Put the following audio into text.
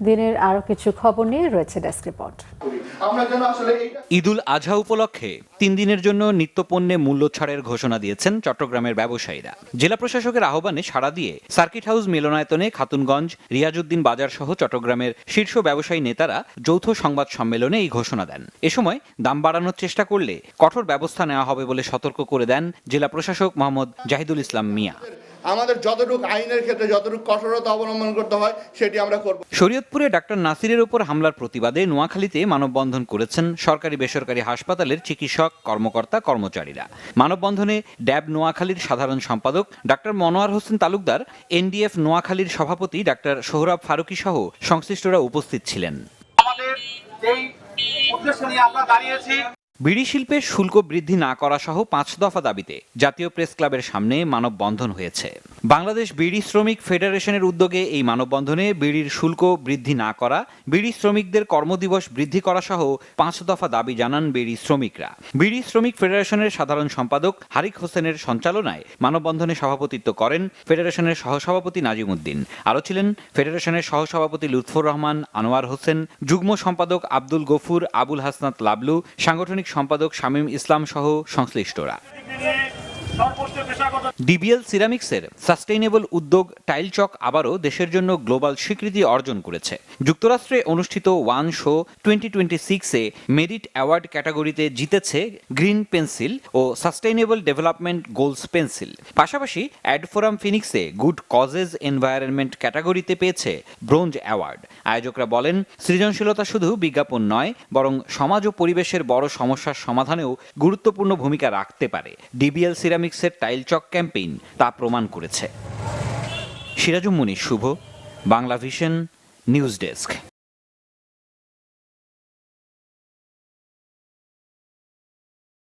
দিনের আরো কিছু খবর নিয়ে রয়েছে ডেস্ক রিপোর্ট। ঈদুল আজহা উপলক্ষে 3 দিনের জন্য নিত্যপণ্যে মূল্য ছাড়ের ঘোষণা দিয়েছেন চট্টগ্রামের ব্যবসায়ীরা। জেলা প্রশাসকের আহ্বানে সাড়া দিয়ে সার্কিট হাউস মিলনায়তনে খাতুনগঞ্জ, রিয়াজউদ্দিন বাজার সহ চট্টগ্রামের শীর্ষ ব্যবসায়ী নেতারা যৌথ সংবাদ সম্মেলনে এই ঘোষণা দেন। এ সময় দাম বাড়ানোর চেষ্টা করলে কঠোর ব্যবস্থা নেওয়া হবে বলে সতর্ক করে দেন জেলা প্রশাসক মোহাম্মদ জাহিদুল ইসলাম মিয়া। আমাদের যতটুকু আইনের ক্ষেত্রে যতটুকু কঠোরতা অবলম্বন করতে হয় সেটি আমরা করব। শরীয়তপুরে ডাক্তার নাসিরের উপর হামলার প্রতিবাদে নোয়াখালীতে মানববন্ধন করেছেন সরকারি বেসরকারি হাসপাতালের চিকিৎসক, কর্মকর্তা, কর্মচারীরা। মানববন্ধনে ড্যাব নোয়াখালীর সাধারণ সম্পাদক ডাক্তার মনোয়ার হোসেন তালুকদার, এনডিএফ নোয়াখালীর সভাপতি ডাক্তার সোহরাব ফারুকী সহ সংশ্লিষ্টরা উপস্থিত ছিলেন। আমাদের যেই উদ্দেশ্য নিয়ে আমরা দাঁড়িয়েছি, বিড়ি শিল্পের শুল্ক বৃদ্ধি না করা সহ 5 দফা দাবিতে জাতীয় প্রেস ক্লাবের সামনে মানববন্ধন হয়েছে। বাংলাদেশ বিড়ি শ্রমিক ফেডারেশনের উদ্যোগে এই মানববন্ধনে বিড়ির শুল্ক বৃদ্ধি না করা, বিড়ি শ্রমিকদের কর্মদিবস বৃদ্ধি করা সহ 5 দফা দাবি জানান বিড়ি শ্রমিকরা। বিড়ি শ্রমিক ফেডারেশনের সাধারণ সম্পাদক হারিক হোসেনের সঞ্চালনায় মানববন্ধনে সভাপতিত্ব করেন ফেডারেশনের সহসভাপতি নাজিম উদ্দিন। আরও ছিলেন ফেডারেশনের সহসভাপতি লুৎফর রহমান, আনোয়ার হোসেন, যুগ্ম সম্পাদক আব্দুল গফুর, আবুল হাসনাত লাবলু, সাংগঠনিক সম্পাদক শামীম ইসলাম সহ সংশ্লিষ্টরা। ডিবিএল সিরামিক্সের সাস্টেইনেবল উদ্যোগ টাইল চক আবারও দেশের জন্য গ্লোবাল স্বীকৃতি অর্জন করেছে। যুক্তরাষ্ট্রে অনুষ্ঠিত ওয়ান শো 2026-এ মেরিট অ্যাওয়ার্ড ক্যাটাগরিতে জিতেছে গ্রিন পেন্সিল ও সাস্টেইনেবল ডেভেলপমেন্ট গোলস পেন্সিল। পাশাপাশি অ্যাডফোরাম ফিনিক্সে গুড কজেস এনভায়রনমেন্ট ক্যাটাগরিতে পেয়েছে ব্রোঞ্জ অ্যাওয়ার্ড। আয়োজকরা বলেন, সৃজনশীলতা শুধু বিজ্ঞাপন নয়, বরং সমাজ ও পরিবেশের বড় সমস্যার সমাধানেও গুরুত্বপূর্ণ ভূমিকা রাখতে পারে। ডিবিএল সিরামিক্সের টাইল চক ক্যাম্পেইন তা প্রমাণ করেছে। সিরাজুম মুনির শুভ, বাংলা ভিশন, নিউজ ডেস্ক।